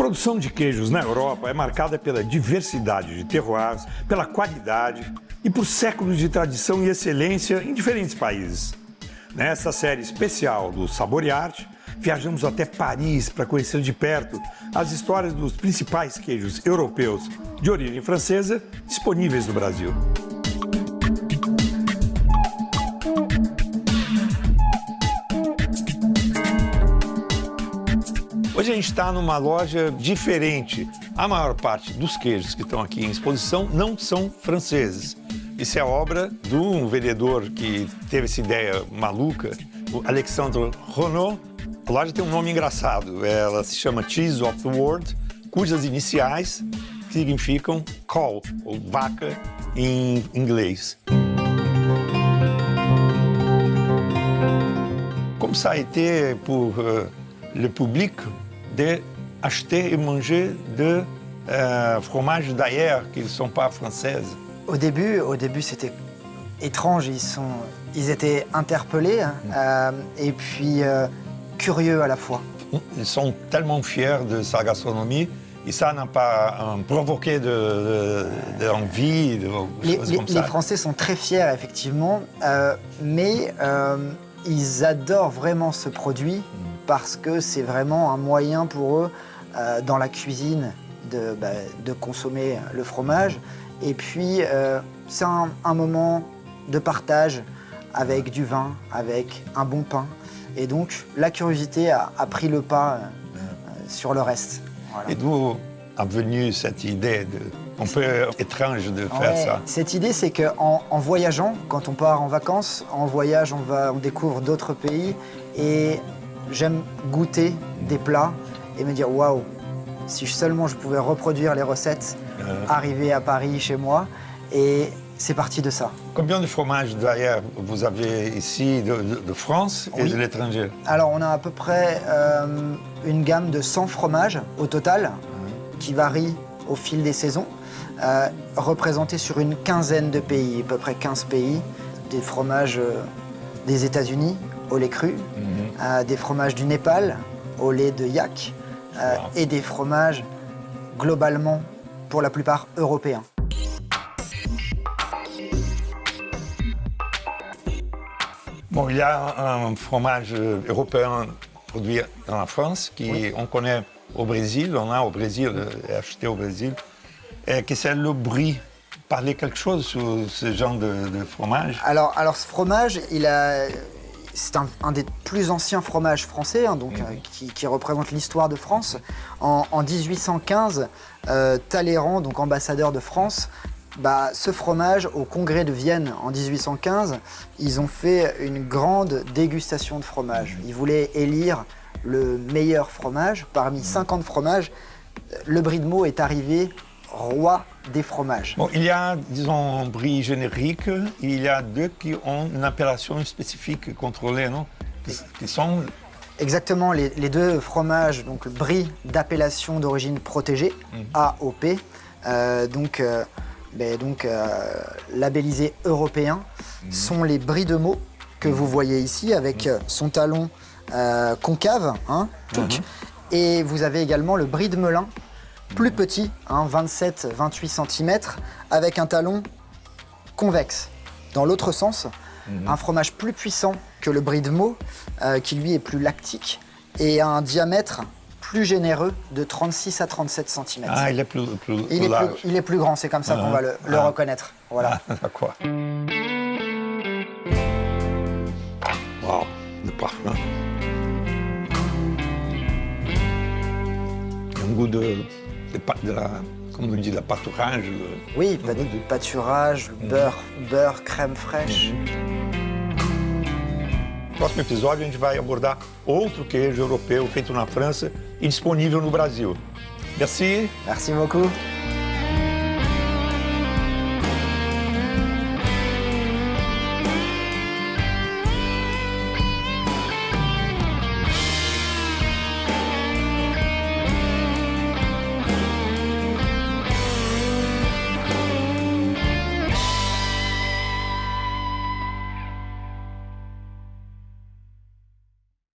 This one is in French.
produção de queijos na Europa é marcada pela diversidade de terroirs, pela qualidade e por séculos de tradição e excelência em diferentes países. Nessa série especial do Sabor e Arte, viajamos até Paris para conhecer de perto as histórias dos principais queijos europeus de origem francesa disponíveis no Brasil. Hoje a gente está numa loja diferente. A maior parte dos queijos que estão aqui em exposição não são franceses. Isso é obra de um vendedor que teve essa ideia maluca, o Alexandre Renaud. A loja tem um nome engraçado, ela se chama Cheese of the World, cujas iniciais significam cow, ou vaca, em inglês. Comme ça a été pour le public de acheter et manger de fromages d'ailleurs qui ne sont pas françaises. Au début c'était étrange, ils étaient interpellés et puis curieux à la fois. Ils sont tellement fiers de sa gastronomie et ça n'a pas provoqué d'envie, de choses comme ça. Les Français sont très fiers, effectivement, mais ils adorent vraiment ce produit parce que c'est vraiment un moyen pour eux, dans la cuisine, de consommer le fromage. Et puis, c'est un moment de partage avec du vin, avec un bon pain. Et donc, la curiosité a pris le pas sur le reste. Voilà. Et d'où est venue cette idée un peu étrange de faire ça? Cette idée, c'est qu'en voyageant, quand on part en vacances, en voyage, on découvre d'autres pays. Et j'aime goûter des plats et me dire, waouh, si seulement je pouvais reproduire les recettes, arriver à Paris, chez moi. Et c'est parti de ça. Combien de fromages d'ailleurs vous avez ici de France et de l'étranger? Alors on a à peu près une gamme de 100 fromages au total, qui varie au fil des saisons, représentés sur une quinzaine de pays, à peu près 15 pays. Des fromages des États-Unis au lait cru, des fromages du Népal au lait de yak, et des fromages globalement, pour la plupart, européens. Bon, il y a un fromage européen produit dans la France qu'on connaît au Brésil, on a au Brésil, acheté au Brésil, et que c'est le brie. Parlez quelque chose sur ce genre de fromage? Alors ce fromage, c'est un des plus anciens fromages français, hein, donc, qui représente l'histoire de France. En 1815, Talleyrand, donc ambassadeur de France, ce fromage, au congrès de Vienne en 1815, ils ont fait une grande dégustation de fromage. Ils voulaient élire le meilleur fromage. Parmi 50 fromages, le brie de Meaux est arrivé roi des fromages. Bon, il y a, disons, un brie générique, il y a deux qui ont une appellation spécifique contrôlée, non? Qui sont... Exactement, les deux fromages, donc le brie d'appellation d'origine protégée, AOP, labellisés européens, sont les brie de Meaux que vous voyez ici avec son talon concave, hein, et vous avez également le brie de Melun, plus petit, 27-28 cm, avec un talon convexe. Dans l'autre sens, un fromage plus puissant que le brie de Meaux, qui lui est plus lactique, et a un diamètre plus généreux de 36 à 37 cm. Ah, il est plus large. Il est plus grand, c'est comme ça qu'on va le reconnaître. Voilà. D'accord. Wow, le parfum. Il y a un goût comme on dit, la pâturage. Oui, pâturage, beurre, crème fraîche. No próximo episódio, a gente vai abordar outro queijo europeu feito na França e disponível no Brasil. Merci. Merci beaucoup.